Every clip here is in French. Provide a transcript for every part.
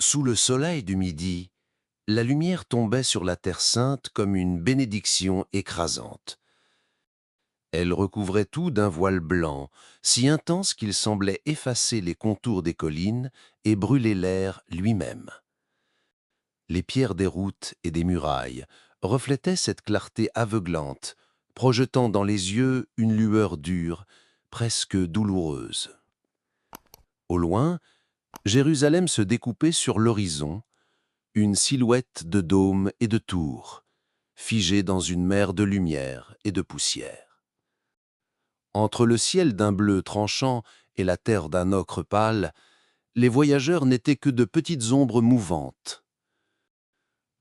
Sous le soleil du midi, la lumière tombait sur la Terre sainte comme une bénédiction écrasante. Elle recouvrait tout d'un voile blanc, si intense qu'il semblait effacer les contours des collines et brûler l'air lui-même. Les pierres des routes et des murailles reflétaient cette clarté aveuglante, projetant dans les yeux une lueur dure, presque douloureuse. Au loin, Jérusalem se découpait sur l'horizon, une silhouette de dômes et de tours, figée dans une mer de lumière et de poussière. Entre le ciel d'un bleu tranchant et la terre d'un ocre pâle, les voyageurs n'étaient que de petites ombres mouvantes.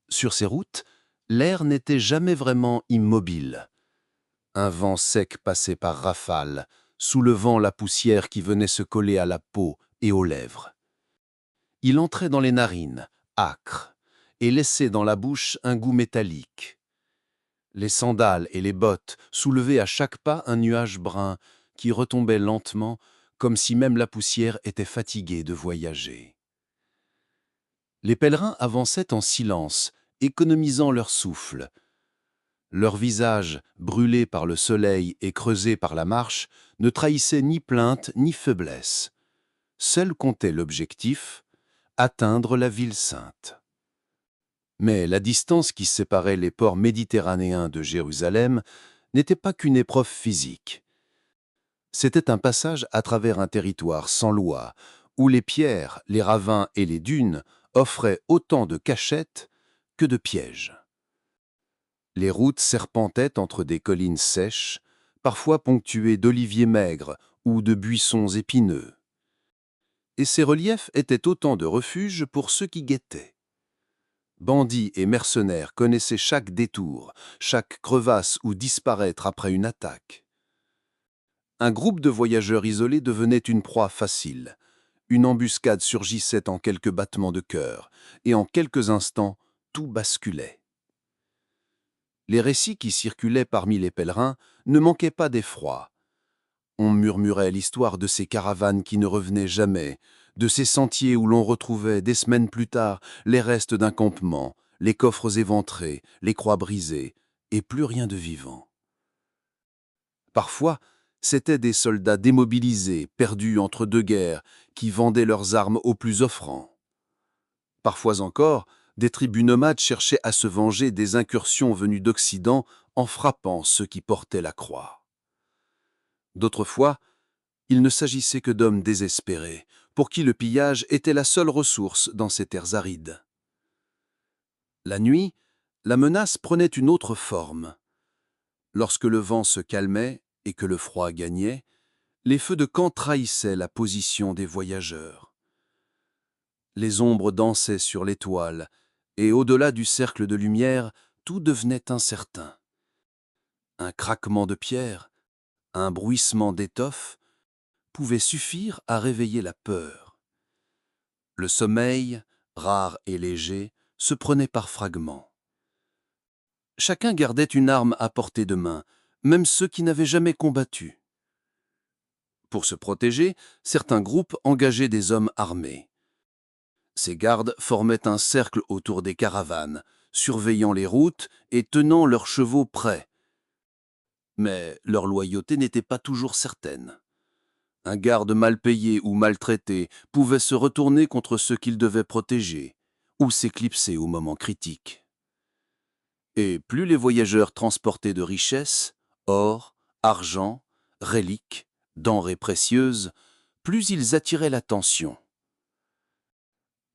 Sur ces routes, l'air n'était jamais vraiment immobile. Un vent sec passait par rafales, soulevant la poussière qui venait se coller à la peau et aux lèvres. Il entrait dans les narines, âcre, et laissait dans la bouche un goût métallique. Les sandales et les bottes soulevaient à chaque pas un nuage brun qui retombait lentement, comme si même la poussière était fatiguée de voyager. Les pèlerins avançaient en silence, économisant leur souffle. Leurs visages, brûlés par le soleil et creusés par la marche, ne trahissaient ni plainte ni faiblesse. Seul comptait l'objectif, atteindre la ville sainte. Mais la distance qui séparait les ports méditerranéens de Jérusalem n'était pas qu'une épreuve physique. C'était un passage à travers un territoire sans loi, où les pierres, les ravins et les dunes offraient autant de cachettes que de pièges. Les routes serpentaient entre des collines sèches, parfois ponctuées d'oliviers maigres ou de buissons épineux. Et ces reliefs étaient autant de refuges pour ceux qui guettaient. Bandits et mercenaires connaissaient chaque détour, chaque crevasse où disparaître après une attaque. Un groupe de voyageurs isolés devenait une proie facile. Une embuscade surgissait en quelques battements de cœur, et en quelques instants, tout basculait. Les récits qui circulaient parmi les pèlerins ne manquaient pas d'effroi. On murmurait l'histoire de ces caravanes qui ne revenaient jamais, de ces sentiers où l'on retrouvait, des semaines plus tard, les restes d'un campement, les coffres éventrés, les croix brisées, et plus rien de vivant. Parfois, c'étaient des soldats démobilisés, perdus entre deux guerres, qui vendaient leurs armes aux plus offrants. Parfois encore, des tribus nomades cherchaient à se venger des incursions venues d'Occident en frappant ceux qui portaient la croix. D'autres fois, il ne s'agissait que d'hommes désespérés, pour qui le pillage était la seule ressource dans ces terres arides. La nuit, la menace prenait une autre forme. Lorsque le vent se calmait et que le froid gagnait, les feux de camp trahissaient la position des voyageurs. Les ombres dansaient sur les toiles, et au-delà du cercle de lumière, tout devenait incertain. Un craquement de pierre, un bruissement d'étoffe pouvait suffire à réveiller la peur. Le sommeil, rare et léger, se prenait par fragments. Chacun gardait une arme à portée de main, même ceux qui n'avaient jamais combattu. Pour se protéger, certains groupes engageaient des hommes armés. Ces gardes formaient un cercle autour des caravanes, surveillant les routes et tenant leurs chevaux prêts. Mais leur loyauté n'était pas toujours certaine. Un garde mal payé ou maltraité pouvait se retourner contre ceux qu'il devait protéger, ou s'éclipser au moment critique. Et plus les voyageurs transportaient de richesses, or, argent, reliques, denrées précieuses, plus ils attiraient l'attention.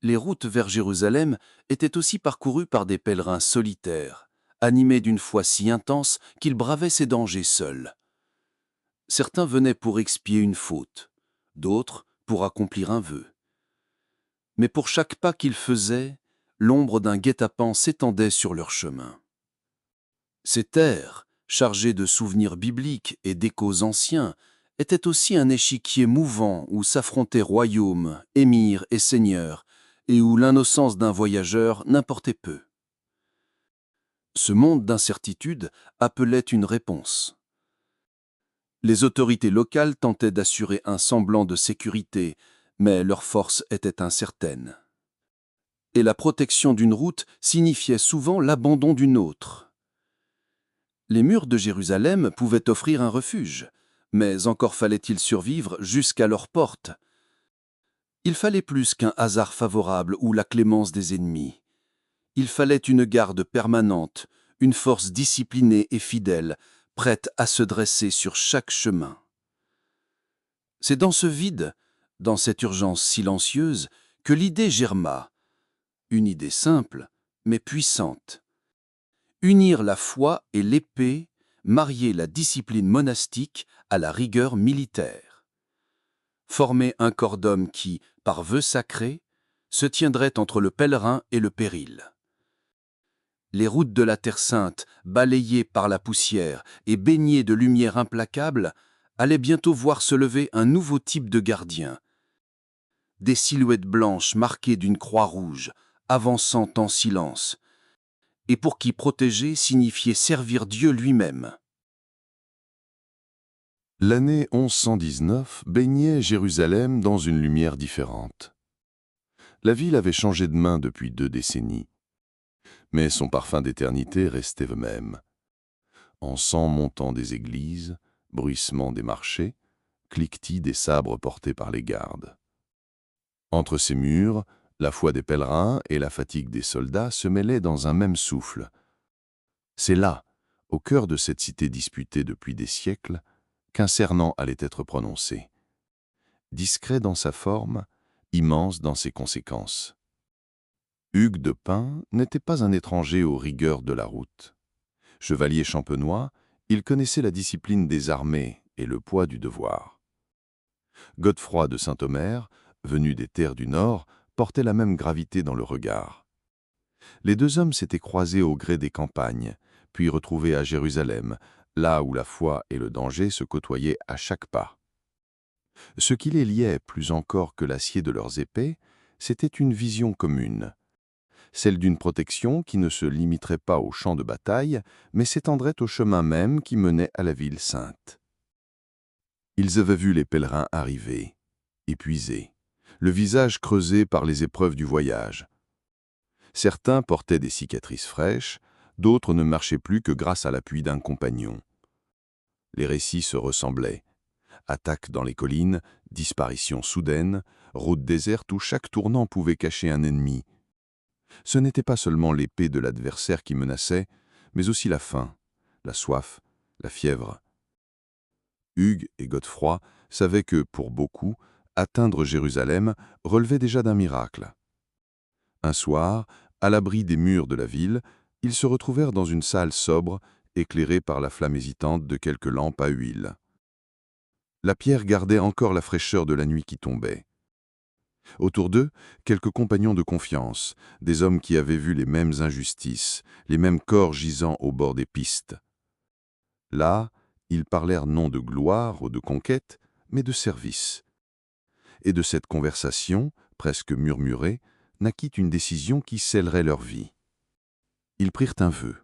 Les routes vers Jérusalem étaient aussi parcourues par des pèlerins solitaires, animés d'une foi si intense qu'ils bravaient ces dangers seuls. Certains venaient pour expier une faute, d'autres pour accomplir un vœu. Mais pour chaque pas qu'ils faisaient, l'ombre d'un guet-apens s'étendait sur leur chemin. Ces terres, chargées de souvenirs bibliques et d'échos anciens, étaient aussi un échiquier mouvant où s'affrontaient royaumes, émirs et seigneurs, et où l'innocence d'un voyageur n'importait peu. Ce monde d'incertitude appelait une réponse. Les autorités locales tentaient d'assurer un semblant de sécurité, mais leur force était incertaine. et la protection d'une route signifiait souvent l'abandon d'une autre. Les murs de Jérusalem pouvaient offrir un refuge, mais encore fallait-il survivre jusqu'à leurs portes. Il fallait plus qu'un hasard favorable ou la clémence des ennemis. Il fallait une garde permanente, une force disciplinée et fidèle, prête à se dresser sur chaque chemin. C'est dans ce vide, dans cette urgence silencieuse, que l'idée germa. Une idée simple, mais puissante. Unir la foi et l'épée, marier la discipline monastique à la rigueur militaire. Former un corps d'hommes qui, par vœu sacré, se tiendrait entre le pèlerin et le péril. Les routes de la Terre Sainte, balayées par la poussière et baignées de lumière implacable, allaient bientôt voir se lever un nouveau type de gardien. Des silhouettes blanches marquées d'une croix rouge, avançant en silence, et pour qui protéger signifiait servir Dieu lui-même. L'année 1119 baignait Jérusalem dans une lumière différente. La ville avait changé de main depuis 2 décennies, mais son parfum d'éternité restait le même. Encens montant des églises, bruissement des marchés, cliquetis des sabres portés par les gardes. Entre ces murs, la foi des pèlerins et la fatigue des soldats se mêlaient dans un même souffle. C'est là, au cœur de cette cité disputée depuis des siècles, qu'un serment allait être prononcé. Discret dans sa forme, immense dans ses conséquences. Hugues de Pint n'était pas un étranger aux rigueurs de la route. Chevalier champenois, il connaissait la discipline des armées et le poids du devoir. Godefroy de Saint-Omer, venu des terres du Nord, portait la même gravité dans le regard. Les 2 hommes s'étaient croisés au gré des campagnes, puis retrouvés à Jérusalem, là où la foi et le danger se côtoyaient à chaque pas. Ce qui les liait plus encore que l'acier de leurs épées, c'était une vision commune, celle d'une protection qui ne se limiterait pas au champ de bataille, mais s'étendrait au chemin même qui menait à la ville sainte. Ils avaient vu les pèlerins arriver, épuisés, le visage creusé par les épreuves du voyage. Certains portaient des cicatrices fraîches, d'autres ne marchaient plus que grâce à l'appui d'un compagnon. Les récits se ressemblaient. Attaques dans les collines, disparitions soudaines, routes désertes où chaque tournant pouvait cacher un ennemi. Ce n'était pas seulement l'épée de l'adversaire qui menaçait, mais aussi la faim, la soif, la fièvre. Hugues et Godefroy savaient que, pour beaucoup, atteindre Jérusalem relevait déjà d'un miracle. Un soir, à l'abri des murs de la ville, ils se retrouvèrent dans une salle sobre, éclairée par la flamme hésitante de quelques lampes à huile. La pierre gardait encore la fraîcheur de la nuit qui tombait. Autour d'eux, quelques compagnons de confiance, des hommes qui avaient vu les mêmes injustices, les mêmes corps gisant au bord des pistes. Là, ils parlèrent non de gloire ou de conquête, mais de service. Et de cette conversation, presque murmurée, naquit une décision qui scellerait leur vie. Ils prirent un vœu.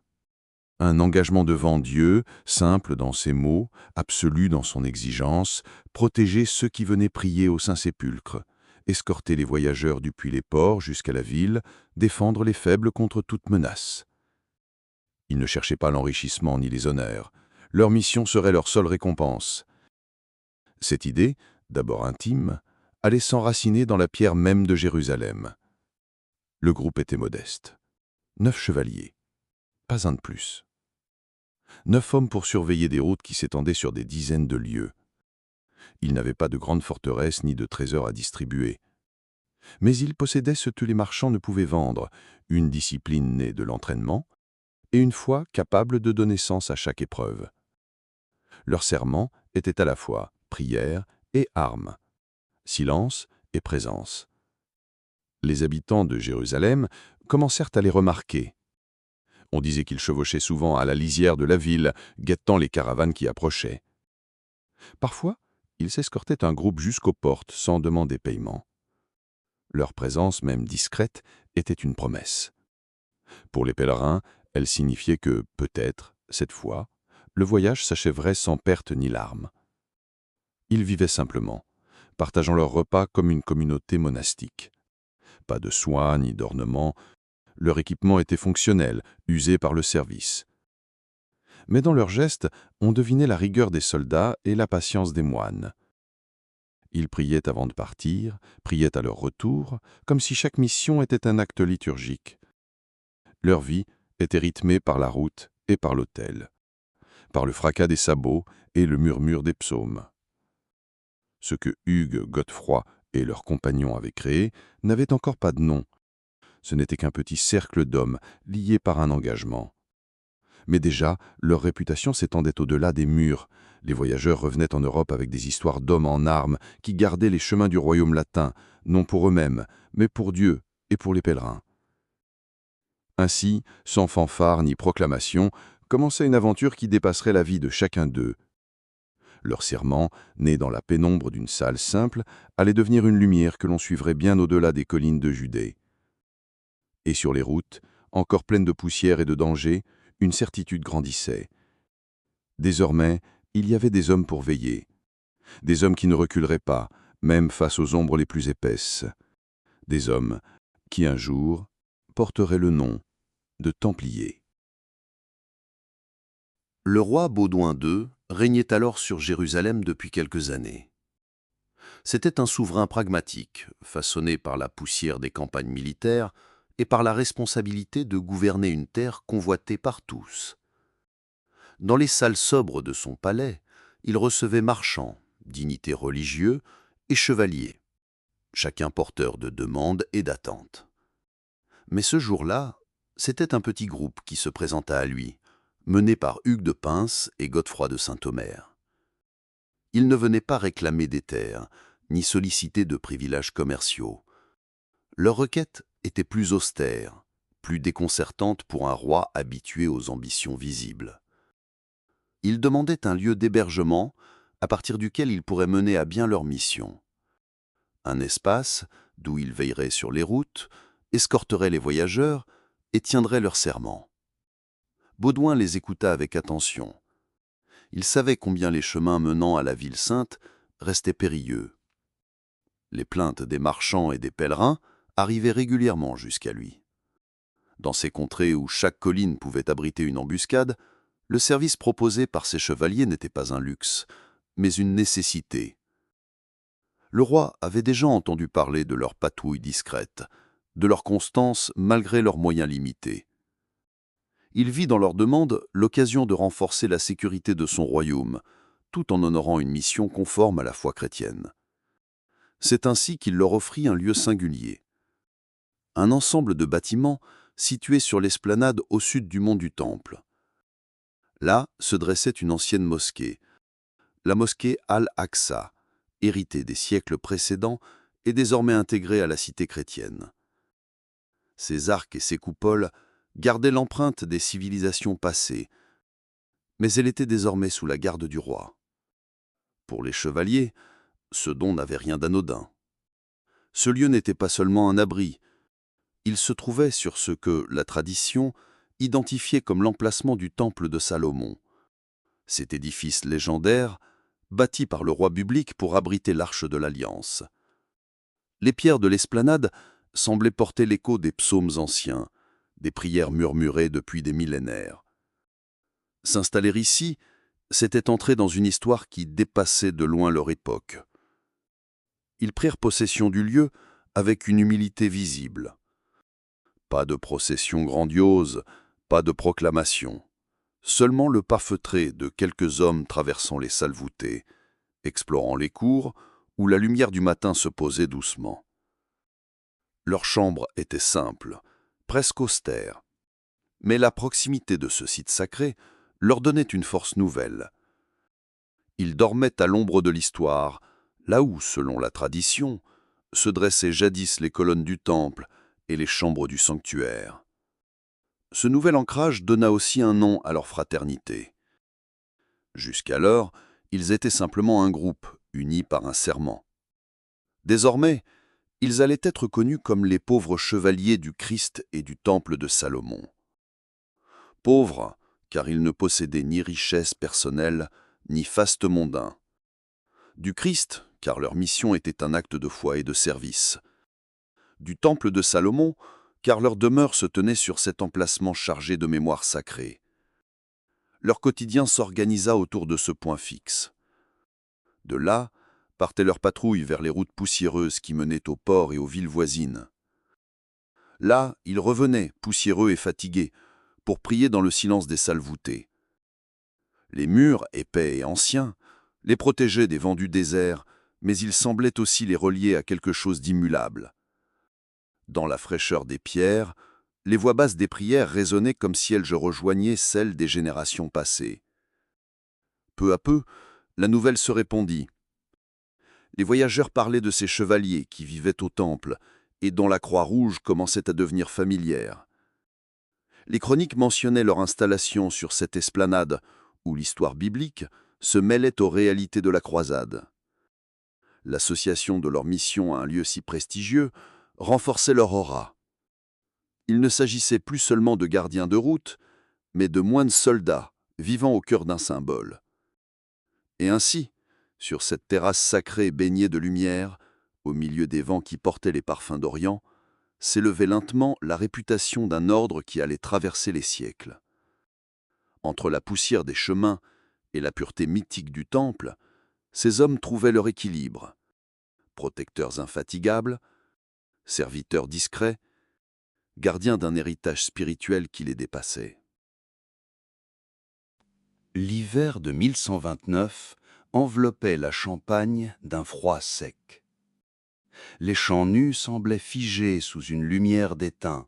Un engagement devant Dieu, simple dans ses mots, absolu dans son exigence, protéger ceux qui venaient prier au Saint-Sépulcre, escorter les voyageurs depuis les ports jusqu'à la ville, défendre les faibles contre toute menace. Ils ne cherchaient pas l'enrichissement ni les honneurs. Leur mission serait leur seule récompense. Cette idée, d'abord intime, allait s'enraciner dans la pierre même de Jérusalem. Le groupe était modeste. 9 chevaliers. Pas un de plus. 9 hommes pour surveiller des routes qui s'étendaient sur des dizaines de lieues. Ils n'avaient pas de grandes forteresses ni de trésors à distribuer. Mais ils possédaient ce que les marchands ne pouvaient vendre, une discipline née de l'entraînement, et une foi capable de donner sens à chaque épreuve. Leur serment était à la fois prière et arme, silence et présence. Les habitants de Jérusalem commencèrent à les remarquer. On disait qu'ils chevauchaient souvent à la lisière de la ville, guettant les caravanes qui approchaient. Parfois, ils s'escortaient un groupe jusqu'aux portes sans demander paiement. Leur présence, même discrète, était une promesse. Pour les pèlerins, elle signifiait que, peut-être, cette fois, le voyage s'achèverait sans perte ni larmes. Ils vivaient simplement, partageant leurs repas comme une communauté monastique. Pas de soins ni d'ornements. Leur équipement était fonctionnel, usé par le service. Mais dans leurs gestes, on devinait la rigueur des soldats et la patience des moines. Ils priaient avant de partir, priaient à leur retour, comme si chaque mission était un acte liturgique. Leur vie était rythmée par la route et par l'autel, par le fracas des sabots et le murmure des psaumes. Ce que Hugues, Godefroy et leurs compagnons avaient créé n'avait encore pas de nom. Ce n'était qu'un petit cercle d'hommes liés par un engagement. Mais déjà, leur réputation s'étendait au-delà des murs. Les voyageurs revenaient en Europe avec des histoires d'hommes en armes qui gardaient les chemins du royaume latin, non pour eux-mêmes, mais pour Dieu et pour les pèlerins. Ainsi, sans fanfare ni proclamation, commençait une aventure qui dépasserait la vie de chacun d'eux. Leur serment, né dans la pénombre d'une salle simple, allait devenir une lumière que l'on suivrait bien au-delà des collines de Judée. Et sur les routes, encore pleines de poussière et de danger, une certitude grandissait. Désormais, il y avait des hommes pour veiller. Des hommes qui ne reculeraient pas, même face aux ombres les plus épaisses. Des hommes qui, un jour, porteraient le nom de Templiers. Le roi Baudouin II régnait alors sur Jérusalem depuis quelques années. C'était un souverain pragmatique, façonné par la poussière des campagnes militaires et par la responsabilité de gouverner une terre convoitée par tous. Dans les salles sobres de son palais, il recevait marchands, dignitaires religieux et chevaliers, chacun porteur de demandes et d'attentes. Mais ce jour-là, c'était un petit groupe qui se présenta à lui, mené par Hugues de Pins et Godefroy de Saint-Omer. Ils ne venaient pas réclamer des terres, ni solliciter de privilèges commerciaux. Leur requête était plus austère, plus déconcertante pour un roi habitué aux ambitions visibles. Ils demandaient un lieu d'hébergement à partir duquel ils pourraient mener à bien leur mission. Un espace d'où ils veilleraient sur les routes, escorteraient les voyageurs et tiendraient leur serment. Baudouin les écouta avec attention. Il savait combien les chemins menant à la ville sainte restaient périlleux. Les plaintes des marchands et des pèlerins arrivaient régulièrement jusqu'à lui. Dans ces contrées où chaque colline pouvait abriter une embuscade, le service proposé par ces chevaliers n'était pas un luxe, mais une nécessité. Le roi avait déjà entendu parler de leur patrouille discrète, de leur constance malgré leurs moyens limités. Il vit dans leur demande l'occasion de renforcer la sécurité de son royaume, tout en honorant une mission conforme à la foi chrétienne. C'est ainsi qu'il leur offrit un lieu singulier. Un ensemble de bâtiments situés sur l'esplanade au sud du mont du Temple. Là se dressait une ancienne mosquée, la mosquée Al-Aqsa, héritée des siècles précédents et désormais intégrée à la cité chrétienne. Ses arcs et ses coupoles gardaient l'empreinte des civilisations passées, mais elle était désormais sous la garde du roi. Pour les chevaliers, ce don n'avait rien d'anodin. Ce lieu n'était pas seulement un abri, il se trouvait sur ce que la tradition identifiait comme l'emplacement du temple de Salomon. Cet édifice légendaire, bâti par le roi biblique pour abriter l'arche de l'Alliance. Les pierres de l'esplanade semblaient porter l'écho des psaumes anciens, des prières murmurées depuis des millénaires. S'installer ici, c'était entrer dans une histoire qui dépassait de loin leur époque. Ils prirent possession du lieu avec une humilité visible. Pas de procession grandiose, pas de proclamation. Seulement le pas feutré de quelques hommes traversant les salles voûtées, explorant les cours où la lumière du matin se posait doucement. Leur chambre était simple, presque austère. Mais la proximité de ce site sacré leur donnait une force nouvelle. Ils dormaient à l'ombre de l'histoire, là où, selon la tradition, se dressaient jadis les colonnes du temple et les chambres du sanctuaire. Ce nouvel ancrage donna aussi un nom à leur fraternité. Jusqu'alors, ils étaient simplement un groupe, unis par un serment. Désormais, ils allaient être connus comme les pauvres chevaliers du Christ et du temple de Salomon. Pauvres, car ils ne possédaient ni richesse personnelle, ni faste mondain. Du Christ, car leur mission était un acte de foi et de service. du temple de Salomon, car leur demeure se tenait sur cet emplacement chargé de mémoire sacrée. Leur quotidien s'organisa autour de ce point fixe. De là, partaient leurs patrouilles vers les routes poussiéreuses qui menaient aux ports et aux villes voisines. Là, ils revenaient, poussiéreux et fatigués, pour prier dans le silence des salles voûtées. Les murs, épais et anciens, les protégeaient des vents du désert, mais ils semblaient aussi les relier à quelque chose d'immuable. Dans la fraîcheur des pierres, les voix basses des prières résonnaient comme si elles rejoignaient celles des générations passées. Peu à peu, la nouvelle se répandit. Les voyageurs parlaient de ces chevaliers qui vivaient au temple et dont la croix rouge commençait à devenir familière. Les chroniques mentionnaient leur installation sur cette esplanade où l'histoire biblique se mêlait aux réalités de la croisade. L'association de leur mission à un lieu si prestigieux renforçait leur aura. Il ne s'agissait plus seulement de gardiens de route, mais de moines soldats vivant au cœur d'un symbole. Et ainsi, sur cette terrasse sacrée baignée de lumière, au milieu des vents qui portaient les parfums d'Orient, s'élevait lentement la réputation d'un ordre qui allait traverser les siècles. Entre la poussière des chemins et la pureté mythique du temple, ces hommes trouvaient leur équilibre. Protecteurs infatigables, serviteurs discrets, gardiens d'un héritage spirituel qui les dépassait. L'hiver de 1129 enveloppait la Champagne d'un froid sec. Les champs nus semblaient figés sous une lumière d'étain,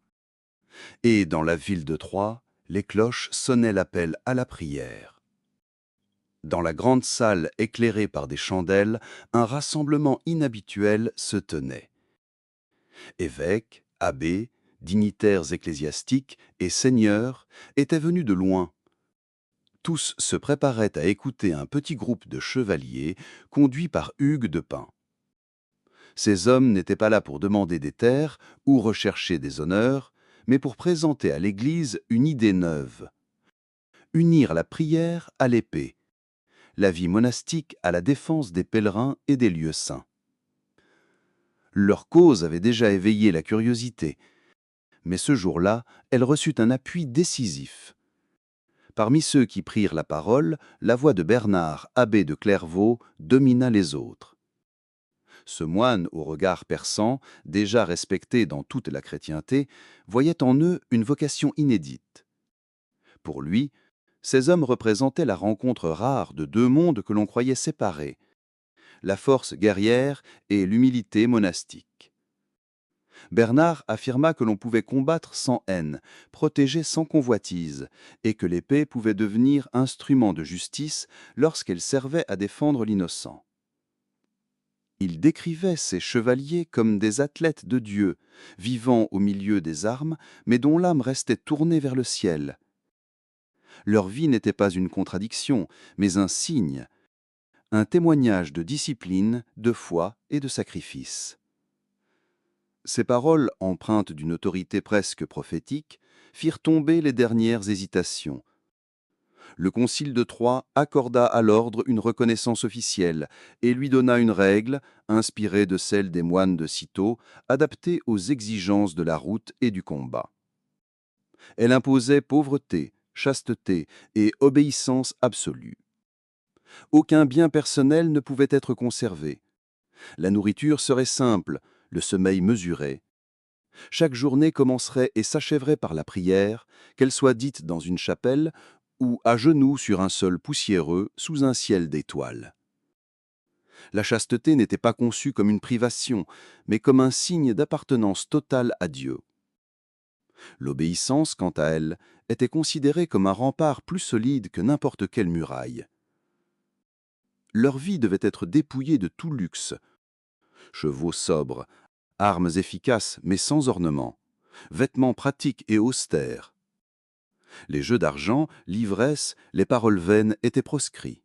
et dans la ville de Troyes, les cloches sonnaient l'appel à la prière. Dans la grande salle éclairée par des chandelles, un rassemblement inhabituel se tenait. Évêques, abbés, dignitaires ecclésiastiques et seigneurs étaient venus de loin. Tous se préparaient à écouter un petit groupe de chevaliers conduits par Hugues de Pint. Ces hommes n'étaient pas là pour demander des terres ou rechercher des honneurs, mais pour présenter à l'Église une idée neuve. Unir la prière à l'épée, la vie monastique à la défense des pèlerins et des lieux saints. Leur cause avait déjà éveillé la curiosité, mais ce jour-là, elle reçut un appui décisif. Parmi ceux qui prirent la parole, la voix de Bernard, abbé de Clairvaux, domina les autres. Ce moine au regard perçant, déjà respecté dans toute la chrétienté, voyait en eux une vocation inédite. Pour lui, ces hommes représentaient la rencontre rare de deux mondes que l'on croyait séparés, la force guerrière et l'humilité monastique. Bernard affirma que l'on pouvait combattre sans haine, protéger sans convoitise, et que l'épée pouvait devenir instrument de justice lorsqu'elle servait à défendre l'innocent. Il décrivait ces chevaliers comme des athlètes de Dieu, vivant au milieu des armes, mais dont l'âme restait tournée vers le ciel. Leur vie n'était pas une contradiction, mais un signe, un témoignage de discipline, de foi et de sacrifice. Ces paroles, empreintes d'une autorité presque prophétique, firent tomber les dernières hésitations. Le concile de Troyes accorda à l'ordre une reconnaissance officielle et lui donna une règle, inspirée de celle des moines de Cîteaux, adaptée aux exigences de la route et du combat. Elle imposait pauvreté, chasteté et obéissance absolue. Aucun bien personnel ne pouvait être conservé. La nourriture serait simple, le sommeil mesuré. Chaque journée commencerait et s'achèverait par la prière, qu'elle soit dite dans une chapelle ou à genoux sur un sol poussiéreux sous un ciel d'étoiles. La chasteté n'était pas conçue comme une privation, mais comme un signe d'appartenance totale à Dieu. L'obéissance, quant à elle, était considérée comme un rempart plus solide que n'importe quelle muraille. Leur vie devait être dépouillée de tout luxe. Chevaux sobres, armes efficaces mais sans ornement, vêtements pratiques et austères. Les jeux d'argent, l'ivresse, les paroles vaines étaient proscrits.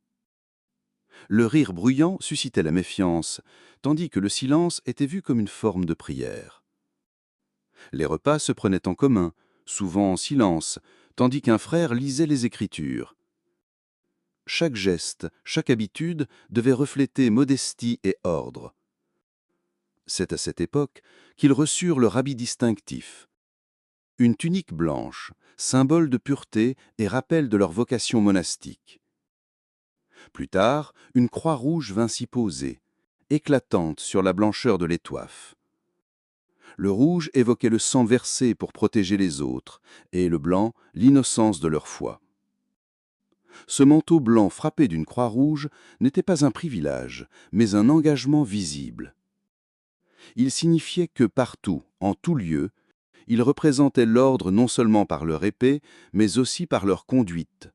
Le rire bruyant suscitait la méfiance, tandis que le silence était vu comme une forme de prière. Les repas se prenaient en commun, souvent en silence, tandis qu'un frère lisait les Écritures. Chaque geste, chaque habitude devait refléter modestie et ordre. C'est à cette époque qu'ils reçurent leur habit distinctif. Une tunique blanche, symbole de pureté et rappel de leur vocation monastique. Plus tard, une croix rouge vint s'y poser, éclatante sur la blancheur de l'étoffe. Le rouge évoquait le sang versé pour protéger les autres, et le blanc, l'innocence de leur foi. Ce manteau blanc frappé d'une croix rouge n'était pas un privilège, mais un engagement visible. Il signifiait que partout, en tout lieu, ils représentaient l'ordre non seulement par leur épée, mais aussi par leur conduite.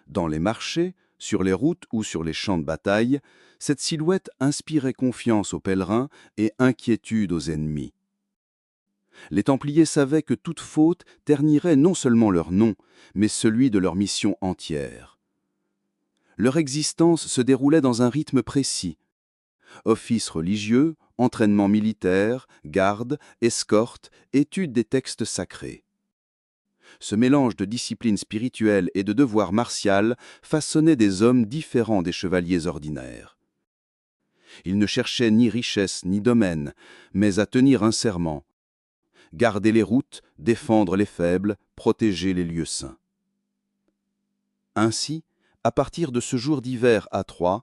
Dans les marchés, sur les routes ou sur les champs de bataille, cette silhouette inspirait confiance aux pèlerins et inquiétude aux ennemis. Les Templiers savaient que toute faute ternirait non seulement leur nom, mais celui de leur mission entière. Leur existence se déroulait dans un rythme précis. Office religieux, entraînement militaire, garde, escorte, étude des textes sacrés. Ce mélange de discipline spirituelle et de devoir martial façonnait des hommes différents des chevaliers ordinaires. Ils ne cherchaient ni richesse ni domaine, mais à tenir un serment, garder les routes, défendre les faibles, protéger les lieux saints. Ainsi, à partir de ce jour d'hiver à Troyes,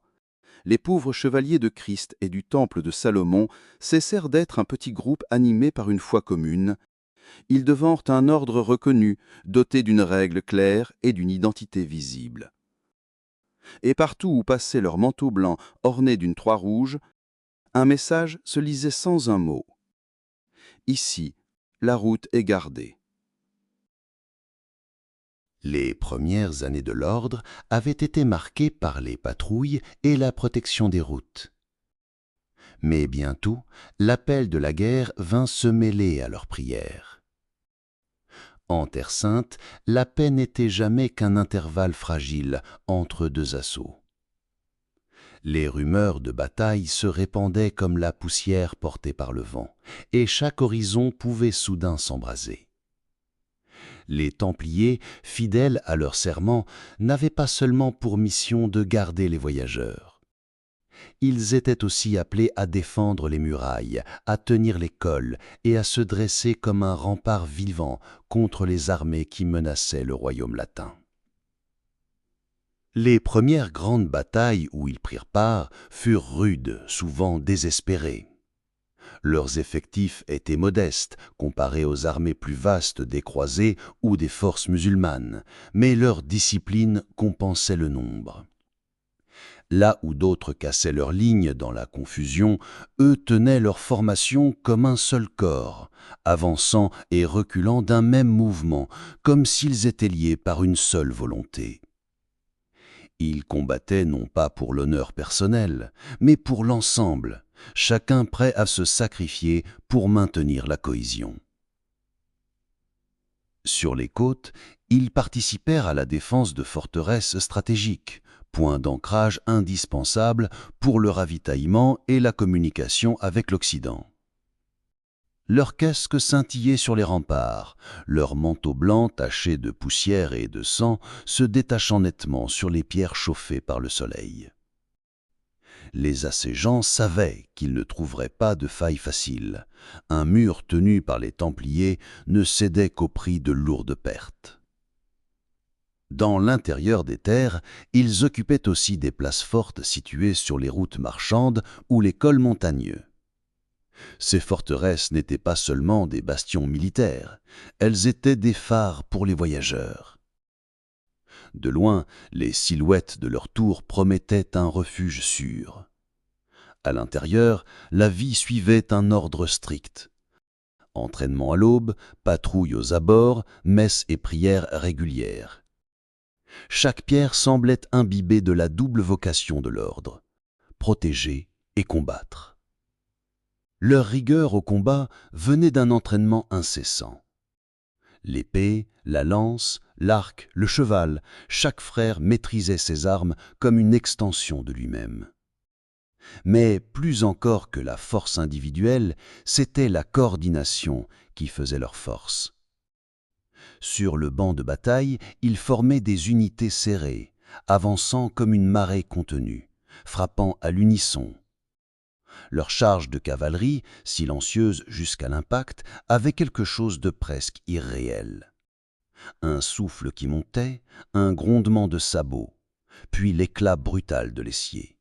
les pauvres chevaliers de Christ et du temple de Salomon cessèrent d'être un petit groupe animé par une foi commune. Ils devinrent un ordre reconnu, doté d'une règle claire et d'une identité visible. Et partout où passait leur manteau blanc orné d'une croix rouge, un message se lisait sans un mot. Ici, la route est gardée. Les premières années de l'ordre avaient été marquées par les patrouilles et la protection des routes. Mais bientôt, l'appel de la guerre vint se mêler à leurs prières. En Terre Sainte, la paix n'était jamais qu'un intervalle fragile entre deux assauts. Les rumeurs de bataille se répandaient comme la poussière portée par le vent, et chaque horizon pouvait soudain s'embraser. Les Templiers, fidèles à leur serment, n'avaient pas seulement pour mission de garder les voyageurs. Ils étaient aussi appelés à défendre les murailles, à tenir les cols et à se dresser comme un rempart vivant contre les armées qui menaçaient le royaume latin. Les premières grandes batailles où ils prirent part furent rudes, souvent désespérées. Leurs effectifs étaient modestes comparés aux armées plus vastes des croisés ou des forces musulmanes, mais leur discipline compensait le nombre. Là où d'autres cassaient leurs lignes dans la confusion, eux tenaient leur formation comme un seul corps, avançant et reculant d'un même mouvement, comme s'ils étaient liés par une seule volonté. Ils combattaient non pas pour l'honneur personnel, mais pour l'ensemble, chacun prêt à se sacrifier pour maintenir la cohésion. Sur les côtes, ils participèrent à la défense de forteresses stratégiques, point d'ancrage indispensable pour le ravitaillement et la communication avec l'Occident. Leurs casques scintillaient sur les remparts, leurs manteaux blancs tachés de poussière et de sang se détachant nettement sur les pierres chauffées par le soleil. Les assiégeants savaient qu'ils ne trouveraient pas de faille facile. Un mur tenu par les Templiers ne cédait qu'au prix de lourdes pertes. Dans l'intérieur des terres, ils occupaient aussi des places fortes situées sur les routes marchandes ou les cols montagneux. Ces forteresses n'étaient pas seulement des bastions militaires, elles étaient des phares pour les voyageurs. De loin, les silhouettes de leurs tours promettaient un refuge sûr. À l'intérieur, la vie suivait un ordre strict. Entraînement à l'aube, patrouille aux abords, messes et prières régulières. Chaque pierre semblait imbibée de la double vocation de l'ordre, protéger et combattre. Leur rigueur au combat venait d'un entraînement incessant. L'épée, la lance, l'arc, le cheval, chaque frère maîtrisait ses armes comme une extension de lui-même. Mais plus encore que la force individuelle, c'était la coordination qui faisait leur force. Sur le banc de bataille, ils formaient des unités serrées, avançant comme une marée contenue, frappant à l'unisson. Leur charge de cavalerie, silencieuse jusqu'à l'impact, avait quelque chose de presque irréel. Un souffle qui montait, un grondement de sabots, puis l'éclat brutal de l'essier.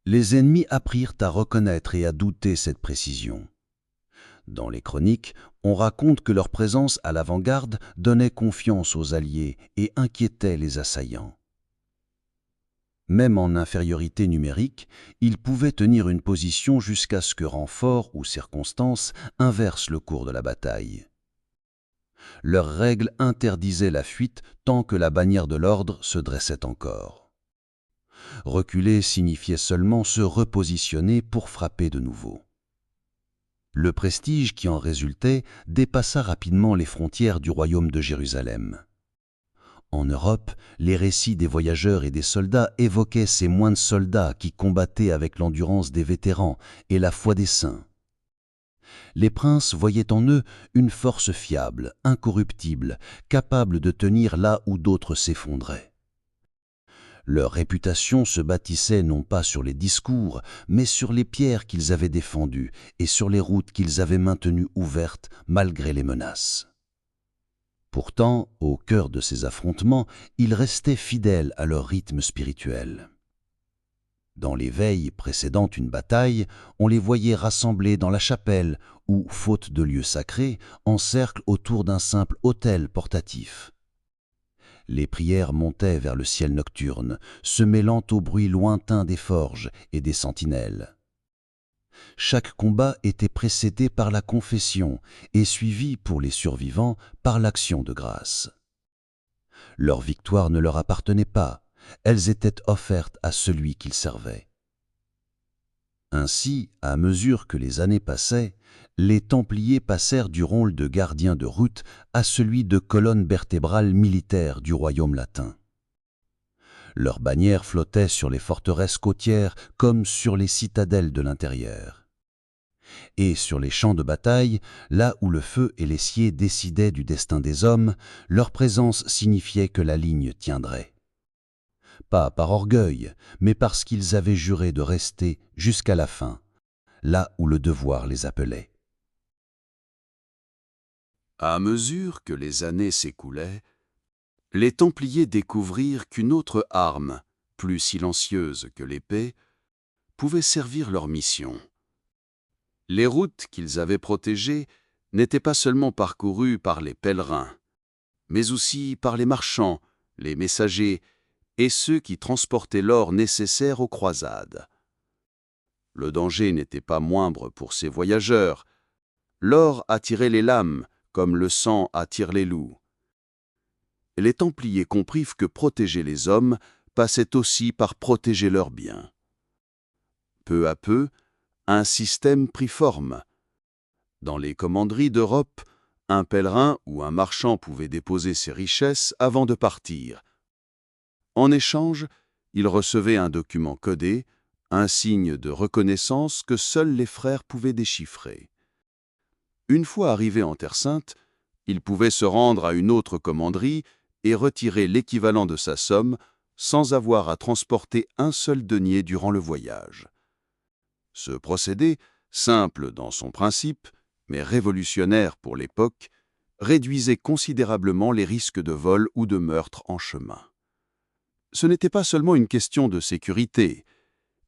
Les ennemis apprirent à reconnaître et à douter cette précision. Dans les chroniques, on raconte que leur présence à l'avant-garde donnait confiance aux alliés et inquiétait les assaillants. Même en infériorité numérique, ils pouvaient tenir une position jusqu'à ce que renforts ou circonstances inversent le cours de la bataille. Leurs règles interdisaient la fuite tant que la bannière de l'ordre se dressait encore. Reculer signifiait seulement se repositionner pour frapper de nouveau. Le prestige qui en résultait dépassa rapidement les frontières du royaume de Jérusalem. En Europe, les récits des voyageurs et des soldats évoquaient ces moines soldats qui combattaient avec l'endurance des vétérans et la foi des saints. Les princes voyaient en eux une force fiable, incorruptible, capable de tenir là où d'autres s'effondraient. Leur réputation se bâtissait non pas sur les discours, mais sur les pierres qu'ils avaient défendues et sur les routes qu'ils avaient maintenues ouvertes malgré les menaces. Pourtant, au cœur de ces affrontements, ils restaient fidèles à leur rythme spirituel. Dans les veilles précédant une bataille, on les voyait rassemblés dans la chapelle ou, faute de lieu sacré, en cercle autour d'un simple autel portatif. Les prières montaient vers le ciel nocturne, se mêlant au bruit lointain des forges et des sentinelles. Chaque combat était précédé par la confession et suivi, pour les survivants, par l'action de grâce. Leur victoire ne leur appartenait pas, elles étaient offertes à celui qu'ils servaient. Ainsi, à mesure que les années passaient, les Templiers passèrent du rôle de gardiens de route à celui de colonne vertébrale militaire du royaume latin. Leurs bannières flottaient sur les forteresses côtières comme sur les citadelles de l'intérieur. Et sur les champs de bataille, là où le feu et l'essier décidaient du destin des hommes, leur présence signifiait que la ligne tiendrait. Pas par orgueil, mais parce qu'ils avaient juré de rester jusqu'à la fin, là où le devoir les appelait. À mesure que les années s'écoulaient, les Templiers découvrirent qu'une autre arme, plus silencieuse que l'épée, pouvait servir leur mission. Les routes qu'ils avaient protégées n'étaient pas seulement parcourues par les pèlerins, mais aussi par les marchands, les messagers et ceux qui transportaient l'or nécessaire aux croisades. Le danger n'était pas moindre pour ces voyageurs. L'or attirait les lames, comme le sang attire les loups. Les Templiers comprirent que protéger les hommes passait aussi par protéger leurs biens. Peu à peu, un système prit forme. Dans les commanderies d'Europe, un pèlerin ou un marchand pouvait déposer ses richesses avant de partir. En échange, il recevait un document codé, un signe de reconnaissance que seuls les frères pouvaient déchiffrer. Une fois arrivé en Terre Sainte, il pouvait se rendre à une autre commanderie et retirer l'équivalent de sa somme sans avoir à transporter un seul denier durant le voyage. Ce procédé, simple dans son principe, mais révolutionnaire pour l'époque, réduisait considérablement les risques de vol ou de meurtre en chemin. Ce n'était pas seulement une question de sécurité,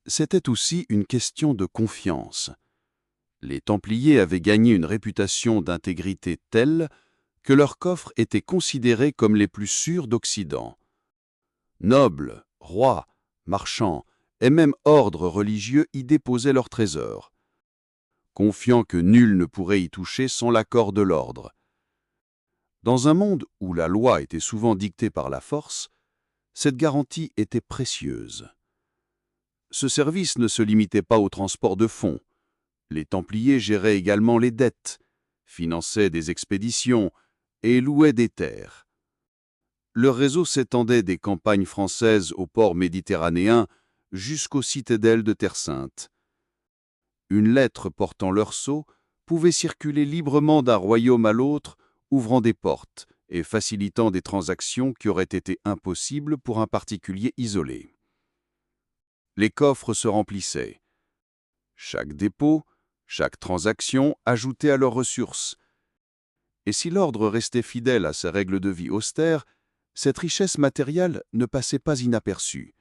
c'était aussi une question de confiance. Les Templiers avaient gagné une réputation d'intégrité telle que leurs coffres étaient considérés comme les plus sûrs d'Occident. Nobles, rois, marchands et même ordres religieux y déposaient leurs trésors, confiants que nul ne pourrait y toucher sans l'accord de l'ordre. Dans un monde où la loi était souvent dictée par la force, cette garantie était précieuse. Ce service ne se limitait pas au transport de fonds. Les Templiers géraient également les dettes, finançaient des expéditions et louaient des terres. Leur réseau s'étendait des campagnes françaises aux ports méditerranéens jusqu'aux citadelles de Terre Sainte. Une lettre portant leur sceau pouvait circuler librement d'un royaume à l'autre, ouvrant des portes et facilitant des transactions qui auraient été impossibles pour un particulier isolé. Les coffres se remplissaient. Chaque dépôt, chaque transaction ajoutait à leurs ressources. Et si l'ordre restait fidèle à ses règles de vie austères, cette richesse matérielle ne passait pas inaperçue.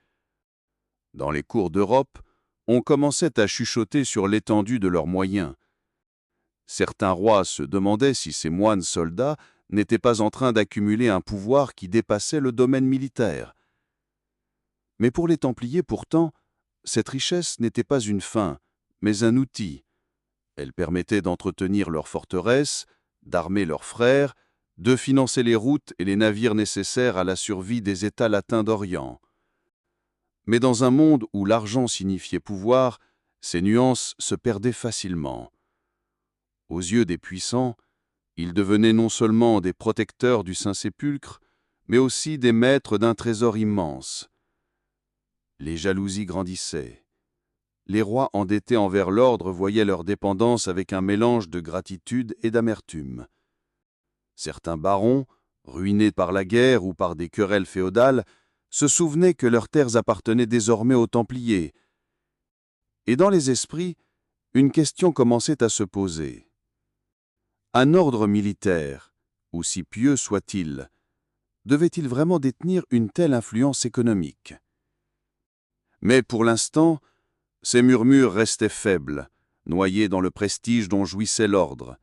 Dans les cours d'Europe, on commençait à chuchoter sur l'étendue de leurs moyens. Certains rois se demandaient si ces moines soldats n'étaient pas en train d'accumuler un pouvoir qui dépassait le domaine militaire. Mais pour les Templiers, pourtant, cette richesse n'était pas une fin, mais un outil. Elle permettait d'entretenir leurs forteresses, d'armer leurs frères, de financer les routes et les navires nécessaires à la survie des États latins d'Orient. Mais dans un monde où l'argent signifiait pouvoir, ces nuances se perdaient facilement. Aux yeux des puissants, ils devenaient non seulement des protecteurs du Saint-Sépulcre, mais aussi des maîtres d'un trésor immense. Les jalousies grandissaient. Les rois endettés envers l'ordre voyaient leur dépendance avec un mélange de gratitude et d'amertume. Certains barons, ruinés par la guerre ou par des querelles féodales, se souvenaient que leurs terres appartenaient désormais aux Templiers. Et dans les esprits, une question commençait à se poser. Un ordre militaire, aussi pieux soit-il, devait-il vraiment détenir une telle influence économique? Mais pour l'instant, ces murmures restaient faibles, noyés dans le prestige dont jouissait l'ordre.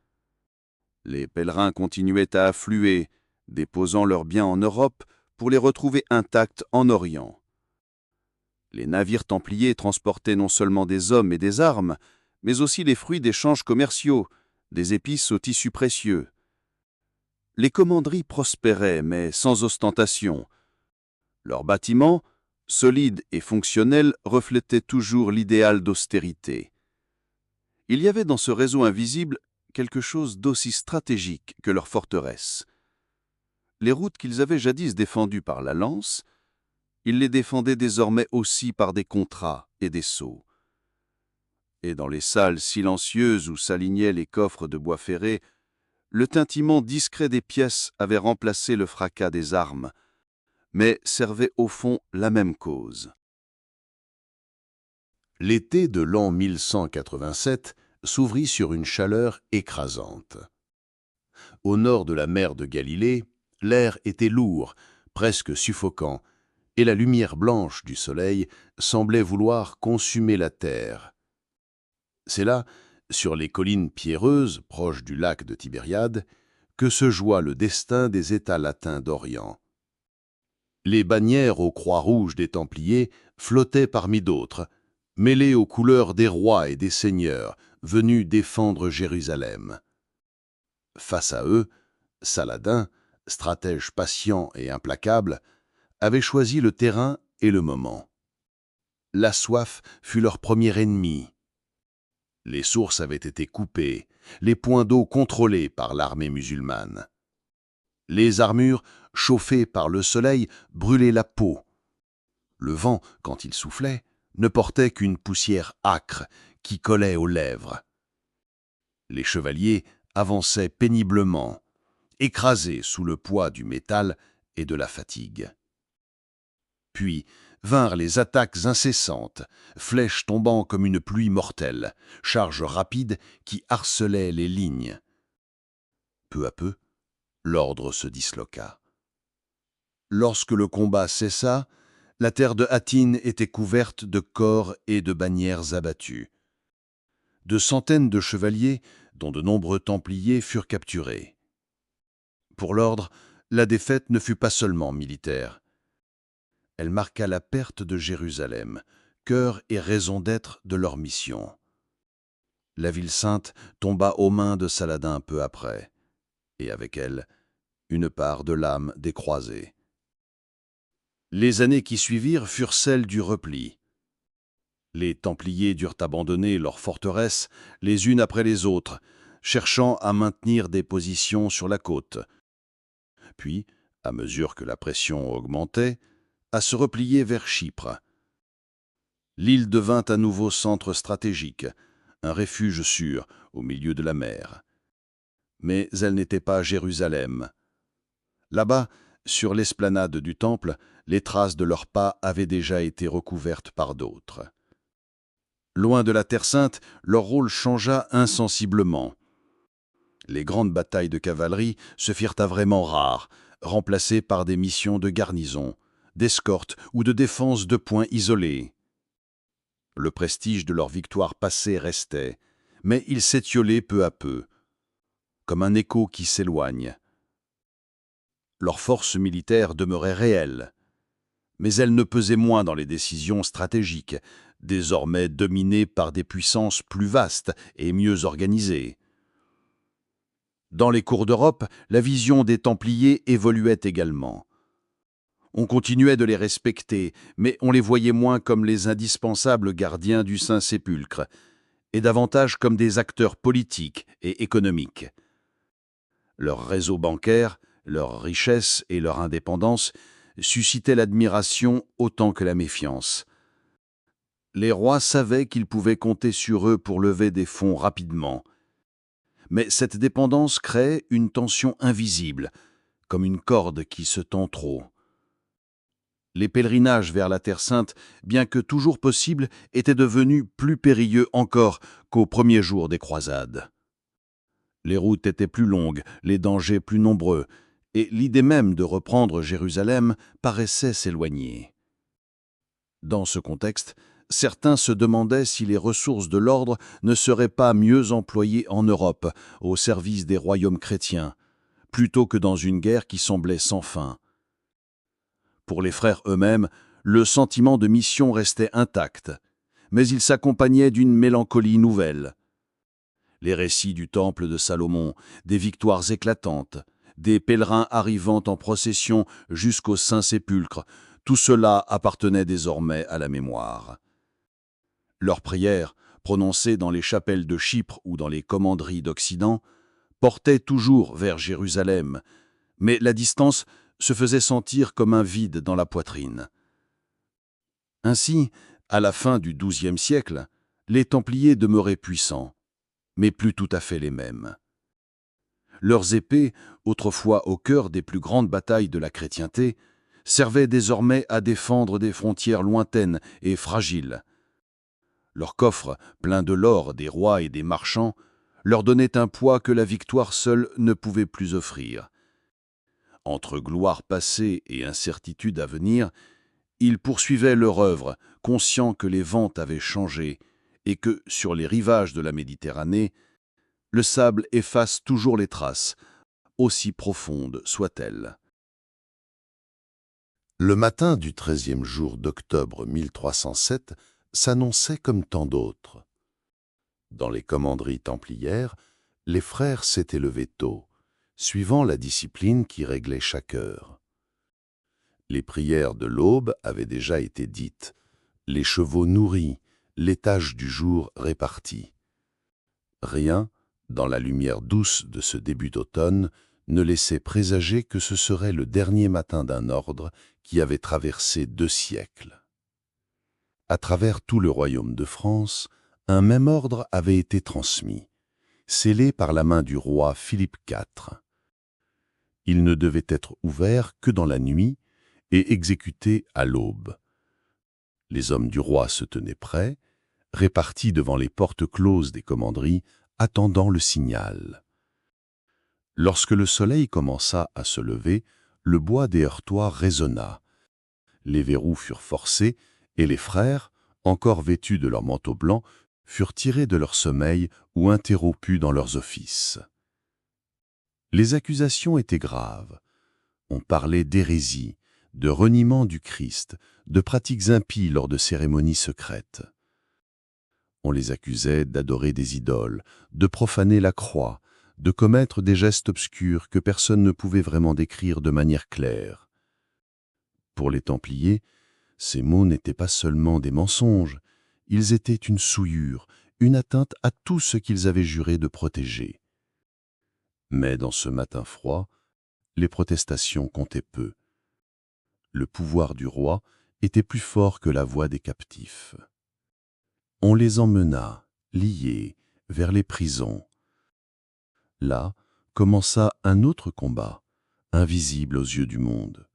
Les pèlerins continuaient à affluer, déposant leurs biens en Europe pour les retrouver intacts en Orient. Les navires templiers transportaient non seulement des hommes et des armes, mais aussi les fruits d'échanges commerciaux, des épices aux tissus précieux. Les commanderies prospéraient, mais sans ostentation. Leurs bâtiments, solides et fonctionnels, reflétaient toujours l'idéal d'austérité. Il y avait dans ce réseau invisible quelque chose d'aussi stratégique que leurs forteresses. Les routes qu'ils avaient jadis défendues par la lance, ils les défendaient désormais aussi par des contrats et des sceaux. Et dans les salles silencieuses où s'alignaient les coffres de bois ferré, le tintillement discret des pièces avait remplacé le fracas des armes, mais servait au fond la même cause. L'été de l'an 1187 s'ouvrit sur une chaleur écrasante. Au nord de la mer de Galilée, l'air était lourd, presque suffocant, et la lumière blanche du soleil semblait vouloir consumer la terre. C'est là, sur les collines pierreuses proches du lac de Tibériade, que se joua le destin des États latins d'Orient. Les bannières aux croix rouges des Templiers flottaient parmi d'autres, mêlées aux couleurs des rois et des seigneurs venus défendre Jérusalem. Face à eux, Saladin, stratège patient et implacable, avait choisi le terrain et le moment. La soif fut leur premier ennemi. Les sources avaient été coupées, les points d'eau contrôlés par l'armée musulmane. Les armures, chauffées par le soleil, brûlaient la peau. Le vent, quand il soufflait, ne portait qu'une poussière âcre qui collait aux lèvres. Les chevaliers avançaient péniblement, écrasés sous le poids du métal et de la fatigue. Puis vinrent les attaques incessantes, flèches tombant comme une pluie mortelle, charges rapides qui harcelaient les lignes. Peu à peu, l'ordre se disloqua. Lorsque le combat cessa, la terre de Hattin était couverte de corps et de bannières abattues. De centaines de chevaliers, dont de nombreux templiers, furent capturés. Pour l'ordre, la défaite ne fut pas seulement militaire. Elle marqua la perte de Jérusalem, cœur et raison d'être de leur mission. La ville sainte tomba aux mains de Saladin peu après, et avec elle, une part de l'âme des croisés. Les années qui suivirent furent celles du repli. Les Templiers durent abandonner leurs forteresses les unes après les autres, cherchant à maintenir des positions sur la côte. Puis, à mesure que la pression augmentait, à se replier vers Chypre. L'île devint à nouveau centre stratégique, un refuge sûr au milieu de la mer. Mais elle n'était pas Jérusalem. Là-bas, sur l'esplanade du temple, les traces de leurs pas avaient déjà été recouvertes par d'autres. Loin de la Terre Sainte, leur rôle changea insensiblement. Les grandes batailles de cavalerie se firent vraiment rares, remplacées par des missions de garnison, d'escorte ou de défense de points isolés. Le prestige de leurs victoires passées restait, mais il s'étiolait peu à peu, comme un écho qui s'éloigne. Leur force militaire demeurait réelle, mais elle ne pesait moins dans les décisions stratégiques, désormais dominées par des puissances plus vastes et mieux organisées. Dans les cours d'Europe, la vision des Templiers évoluait également. On continuait de les respecter, mais on les voyait moins comme les indispensables gardiens du Saint-Sépulcre, et davantage comme des acteurs politiques et économiques. Leur réseau bancaire, leur richesse et leur indépendance suscitaient l'admiration autant que la méfiance. Les rois savaient qu'ils pouvaient compter sur eux pour lever des fonds rapidement. Mais cette dépendance créait une tension invisible, comme une corde qui se tend trop. Les pèlerinages vers la Terre Sainte, bien que toujours possibles, étaient devenus plus périlleux encore qu'aux premiers jours des croisades. Les routes étaient plus longues, les dangers plus nombreux, et l'idée même de reprendre Jérusalem paraissait s'éloigner. Dans ce contexte, certains se demandaient si les ressources de l'ordre ne seraient pas mieux employées en Europe, au service des royaumes chrétiens, plutôt que dans une guerre qui semblait sans fin. Pour les frères eux-mêmes, le sentiment de mission restait intact, mais il s'accompagnait d'une mélancolie nouvelle. Les récits du temple de Salomon, des victoires éclatantes, des pèlerins arrivant en procession jusqu'au Saint-Sépulcre, tout cela appartenait désormais à la mémoire. Leurs prières, prononcées dans les chapelles de Chypre ou dans les commanderies d'Occident, portaient toujours vers Jérusalem, mais la distance se faisait sentir comme un vide dans la poitrine. Ainsi, à la fin du XIIe siècle, les Templiers demeuraient puissants, mais plus tout à fait les mêmes. Leurs épées, autrefois au cœur des plus grandes batailles de la chrétienté, servaient désormais à défendre des frontières lointaines et fragiles. Leurs coffres, pleins de l'or des rois et des marchands, leur donnaient un poids que la victoire seule ne pouvait plus offrir. Entre gloire passée et incertitude à venir, ils poursuivaient leur œuvre, conscients que les vents avaient changé et que, sur les rivages de la Méditerranée, le sable efface toujours les traces, aussi profondes soient-elles. Le matin du 13e jour d'octobre 1307 s'annonçait comme tant d'autres. Dans les commanderies templières, les frères s'étaient levés tôt, suivant la discipline qui réglait chaque heure. Les prières de l'aube avaient déjà été dites, les chevaux nourris, les tâches du jour réparties. Rien, dans la lumière douce de ce début d'automne, ne laissait présager que ce serait le dernier matin d'un ordre qui avait traversé 2 siècles. À travers tout le royaume de France, un même ordre avait été transmis, scellé par la main du roi Philippe IV. Il ne devait être ouvert que dans la nuit et exécuté à l'aube. Les hommes du roi se tenaient prêts, répartis devant les portes closes des commanderies, attendant le signal. Lorsque le soleil commença à se lever, le bois des heurtoirs résonna. Les verrous furent forcés et les frères, encore vêtus de leurs manteaux blancs, furent tirés de leur sommeil ou interrompus dans leurs offices. Les accusations étaient graves. On parlait d'hérésie, de reniement du Christ, de pratiques impies lors de cérémonies secrètes. On les accusait d'adorer des idoles, de profaner la croix, de commettre des gestes obscurs que personne ne pouvait vraiment décrire de manière claire. Pour les Templiers, ces mots n'étaient pas seulement des mensonges, ils étaient une souillure, une atteinte à tout ce qu'ils avaient juré de protéger. Mais dans ce matin froid, les protestations comptaient peu. Le pouvoir du roi était plus fort que la voix des captifs. On les emmena, liés, vers les prisons. Là commença un autre combat, invisible aux yeux du monde.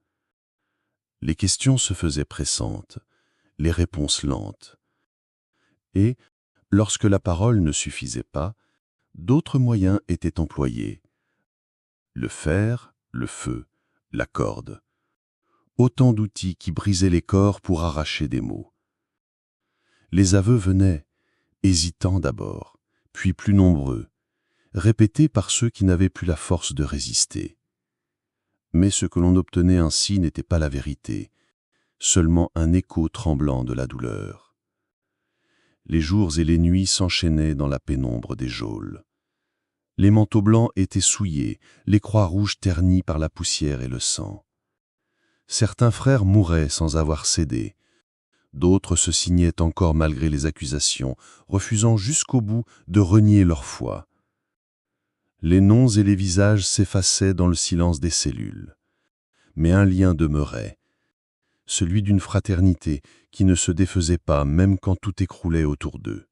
Les questions se faisaient pressantes, les réponses lentes. Et, lorsque la parole ne suffisait pas, d'autres moyens étaient employés. Le fer, le feu, la corde. Autant d'outils qui brisaient les corps pour arracher des mots. Les aveux venaient, hésitants d'abord, puis plus nombreux, répétés par ceux qui n'avaient plus la force de résister. Mais ce que l'on obtenait ainsi n'était pas la vérité, seulement un écho tremblant de la douleur. Les jours et les nuits s'enchaînaient dans la pénombre des geôles. Les manteaux blancs étaient souillés, les croix rouges ternies par la poussière et le sang. Certains frères mouraient sans avoir cédé. D'autres se signaient encore malgré les accusations, refusant jusqu'au bout de renier leur foi. Les noms et les visages s'effaçaient dans le silence des cellules. Mais un lien demeurait, celui d'une fraternité qui ne se défaisait pas même quand tout écroulait autour d'eux.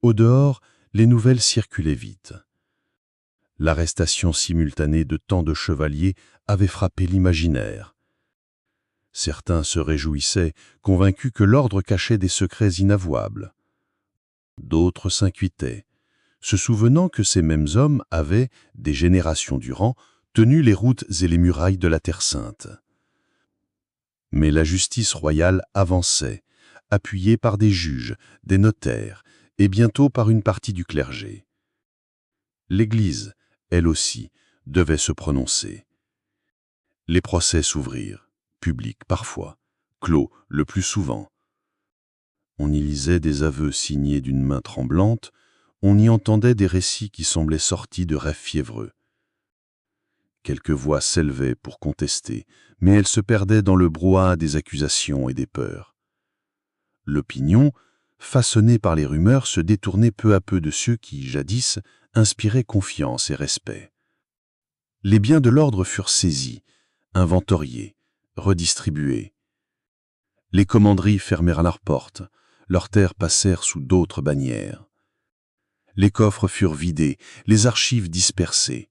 Au dehors, les nouvelles circulaient vite. L'arrestation simultanée de tant de chevaliers avait frappé l'imaginaire. Certains se réjouissaient, convaincus que l'ordre cachait des secrets inavouables. D'autres s'inquiétaient, se souvenant que ces mêmes hommes avaient, des générations durant, tenu les routes et les murailles de la Terre Sainte. Mais la justice royale avançait, appuyée par des juges, des notaires, et bientôt par une partie du clergé. L'Église, elle aussi, devait se prononcer. Les procès s'ouvrirent, publics parfois, clos le plus souvent. On y lisait des aveux signés d'une main tremblante, on y entendait des récits qui semblaient sortis de rêves fiévreux. Quelques voix s'élevaient pour contester, mais elles se perdaient dans le brouhaha des accusations et des peurs. L'opinion, façonnée par les rumeurs, se détournait peu à peu de ceux qui, jadis, inspiraient confiance et respect. Les biens de l'ordre furent saisis, inventoriés, redistribués. Les commanderies fermèrent leurs portes, leurs terres passèrent sous d'autres bannières. Les coffres furent vidés, les archives dispersées.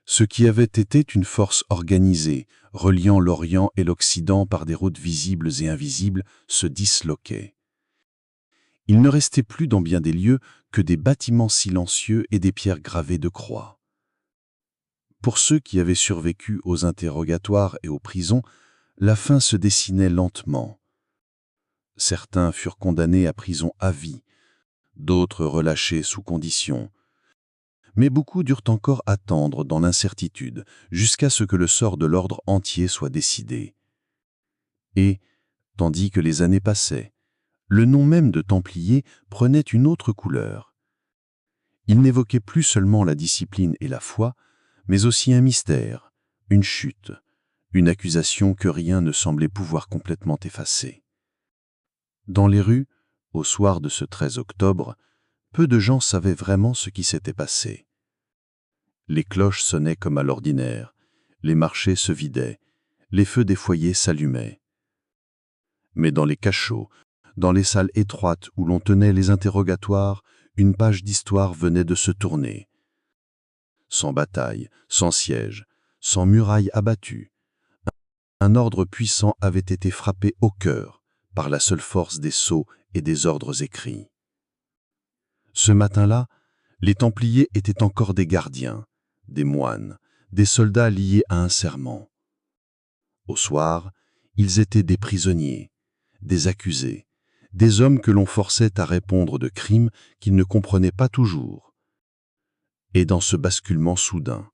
Ce qui avait été une force organisée, reliant l'Orient et l'Occident par des routes visibles et invisibles, se disloquait. Il ne restait plus dans bien des lieux que des bâtiments silencieux et des pierres gravées de croix. Pour ceux qui avaient survécu aux interrogatoires et aux prisons, la fin se dessinait lentement. Certains furent condamnés à prison à vie, d'autres relâchés sous condition. Mais beaucoup durent encore attendre dans l'incertitude jusqu'à ce que le sort de l'ordre entier soit décidé. Et, tandis que les années passaient, le nom même de Templier prenait une autre couleur. Il n'évoquait plus seulement la discipline et la foi, mais aussi un mystère, une chute, une accusation que rien ne semblait pouvoir complètement effacer. Dans les rues, au soir de ce 13 octobre, peu de gens savaient vraiment ce qui s'était passé. Les cloches sonnaient comme à l'ordinaire, les marchés se vidaient, les feux des foyers s'allumaient. Mais dans les cachots, dans les salles étroites où l'on tenait les interrogatoires, une page d'histoire venait de se tourner. Sans bataille, sans siège, sans muraille abattue, un ordre puissant avait été frappé au cœur par la seule force des sceaux et des ordres écrits. Ce matin-là, les Templiers étaient encore des gardiens, des moines, des soldats liés à un serment. Au soir, ils étaient des prisonniers, des accusés, des hommes que l'on forçait à répondre de crimes qu'ils ne comprenaient pas toujours. Et dans ce basculement soudain,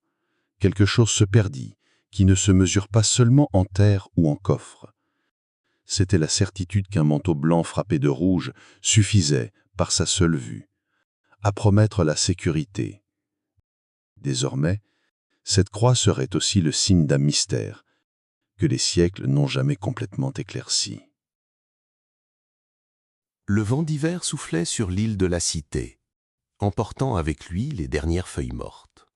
quelque chose se perdit, qui ne se mesure pas seulement en terre ou en coffre. C'était la certitude qu'un manteau blanc frappé de rouge suffisait, par sa seule vue, à promettre la sécurité. Désormais, cette croix serait aussi le signe d'un mystère que les siècles n'ont jamais complètement éclairci. Le vent d'hiver soufflait sur l'île de la Cité, emportant avec lui les dernières feuilles mortes.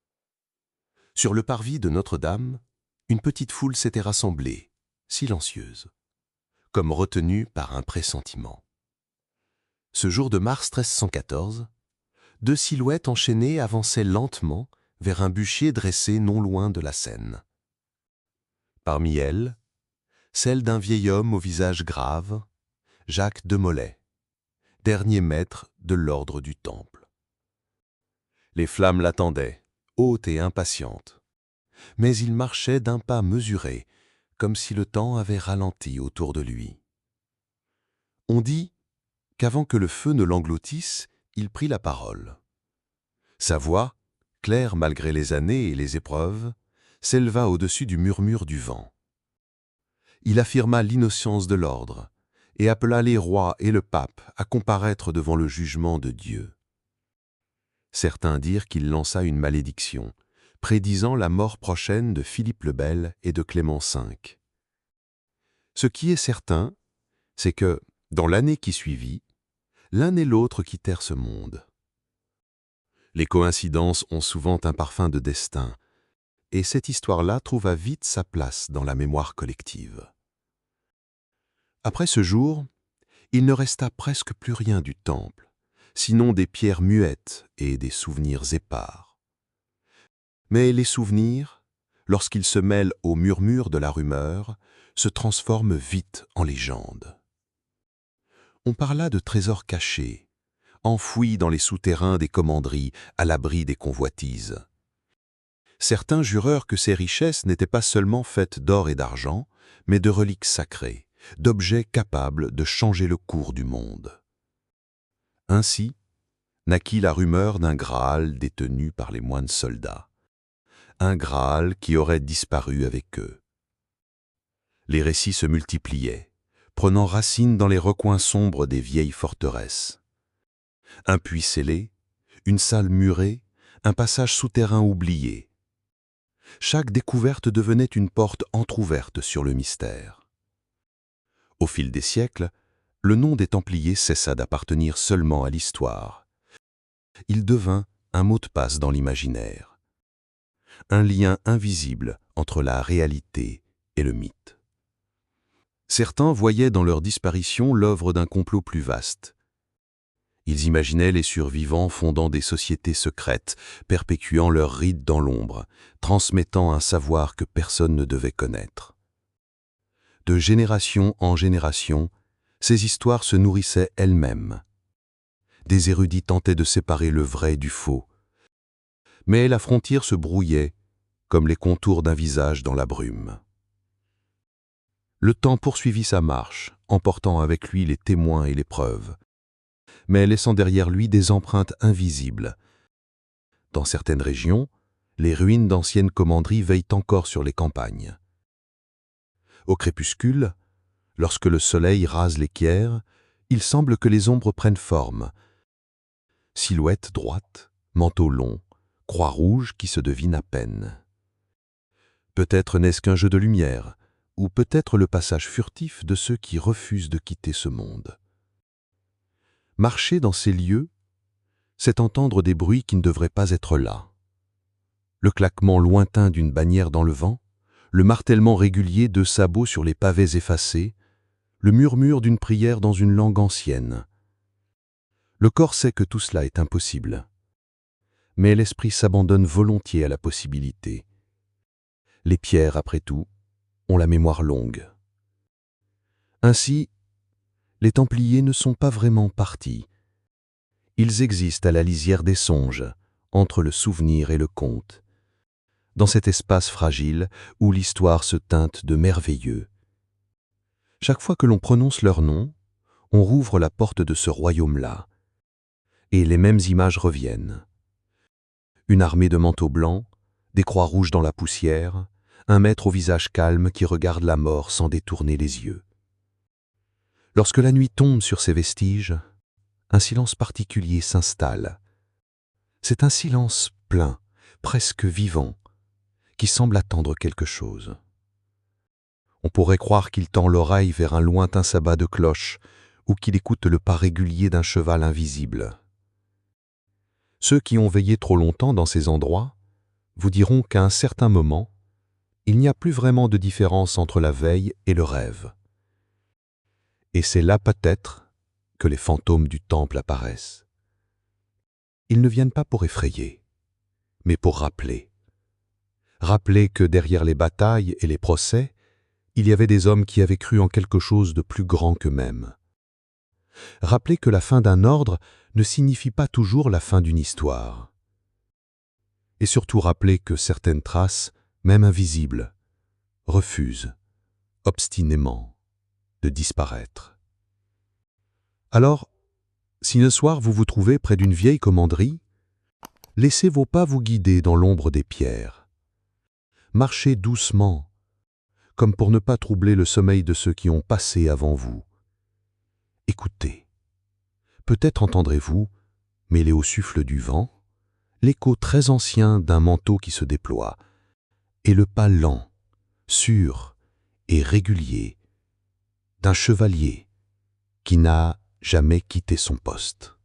Sur le parvis de Notre-Dame, une petite foule s'était rassemblée, silencieuse, comme retenue par un pressentiment. Ce jour de mars 1314, deux silhouettes enchaînées avançaient lentement vers un bûcher dressé non loin de la Seine. Parmi elles, celle d'un vieil homme au visage grave, Jacques de Molay, dernier maître de l'ordre du temple. Les flammes l'attendaient, hautes et impatientes. Mais il marchait d'un pas mesuré, comme si le temps avait ralenti autour de lui. On dit qu'avant que le feu ne l'engloutisse, il prit la parole. Sa voix, claire malgré les années et les épreuves, s'éleva au-dessus du murmure du vent. Il affirma l'innocence de l'ordre et appela les rois et le pape à comparaître devant le jugement de Dieu. Certains dirent qu'il lança une malédiction, prédisant la mort prochaine de Philippe le Bel et de Clément V. Ce qui est certain, c'est que, dans l'année qui suivit, l'un et l'autre quittèrent ce monde. Les coïncidences ont souvent un parfum de destin, et cette histoire-là trouva vite sa place dans la mémoire collective. Après ce jour, il ne resta presque plus rien du temple, sinon des pierres muettes et des souvenirs épars. Mais les souvenirs, lorsqu'ils se mêlent au murmure de la rumeur, se transforment vite en légende. On parla de trésors cachés, enfouis dans les souterrains des commanderies, à l'abri des convoitises. Certains jurèrent que ces richesses n'étaient pas seulement faites d'or et d'argent, mais de reliques sacrées, d'objets capables de changer le cours du monde. Ainsi naquit la rumeur d'un Graal détenu par les moines soldats, un Graal qui aurait disparu avec eux. Les récits se multipliaient, prenant racine dans les recoins sombres des vieilles forteresses. Un puits scellé, une salle murée, un passage souterrain oublié. Chaque découverte devenait une porte entr'ouverte sur le mystère. Au fil des siècles, le nom des Templiers cessa d'appartenir seulement à l'histoire. Il devint un mot de passe dans l'imaginaire, un lien invisible entre la réalité et le mythe. Certains voyaient dans leur disparition l'œuvre d'un complot plus vaste. Ils imaginaient les survivants fondant des sociétés secrètes, perpétuant leurs rites dans l'ombre, transmettant un savoir que personne ne devait connaître. De génération en génération, ces histoires se nourrissaient elles-mêmes. Des érudits tentaient de séparer le vrai du faux. Mais la frontière se brouillait, comme les contours d'un visage dans la brume. Le temps poursuivit sa marche, emportant avec lui les témoins et les preuves, mais laissant derrière lui des empreintes invisibles. Dans certaines régions, les ruines d'anciennes commanderies veillent encore sur les campagnes. Au crépuscule, lorsque le soleil rase les pierres, il semble que les ombres prennent forme. Silhouette droite, manteau long, croix rouge qui se devine à peine. Peut-être n'est-ce qu'un jeu de lumière, ou peut-être le passage furtif de ceux qui refusent de quitter ce monde. Marcher dans ces lieux, c'est entendre des bruits qui ne devraient pas être là. Le claquement lointain d'une bannière dans le vent, le martèlement régulier de sabots sur les pavés effacés, le murmure d'une prière dans une langue ancienne. Le corps sait que tout cela est impossible, mais l'esprit s'abandonne volontiers à la possibilité. Les pierres, après tout, ont la mémoire longue. Ainsi, les Templiers ne sont pas vraiment partis. Ils existent à la lisière des songes, entre le souvenir et le conte, dans cet espace fragile où l'histoire se teinte de merveilleux. Chaque fois que l'on prononce leur nom, on rouvre la porte de ce royaume-là, et les mêmes images reviennent. Une armée de manteaux blancs, des croix rouges dans la poussière, un maître au visage calme qui regarde la mort sans détourner les yeux. Lorsque la nuit tombe sur ces vestiges, un silence particulier s'installe. C'est un silence plein, presque vivant, qui semble attendre quelque chose. On pourrait croire qu'il tend l'oreille vers un lointain sabbat de cloche ou qu'il écoute le pas régulier d'un cheval invisible. Ceux qui ont veillé trop longtemps dans ces endroits vous diront qu'à un certain moment, il n'y a plus vraiment de différence entre la veille et le rêve. Et c'est là peut-être que les fantômes du temple apparaissent. Ils ne viennent pas pour effrayer, mais pour rappeler. Rappeler que derrière les batailles et les procès, il y avait des hommes qui avaient cru en quelque chose de plus grand qu'eux-mêmes. Rappelez que la fin d'un ordre ne signifie pas toujours la fin d'une histoire. Et surtout rappelez que certaines traces, même invisibles, refusent, obstinément, de disparaître. Alors, si un soir vous vous trouvez près d'une vieille commanderie, laissez vos pas vous guider dans l'ombre des pierres. Marchez doucement, comme pour ne pas troubler le sommeil de ceux qui ont passé avant vous. Écoutez. Peut-être entendrez-vous, mêlé au souffle du vent, l'écho très ancien d'un manteau qui se déploie, et le pas lent, sûr et régulier d'un chevalier qui n'a jamais quitté son poste.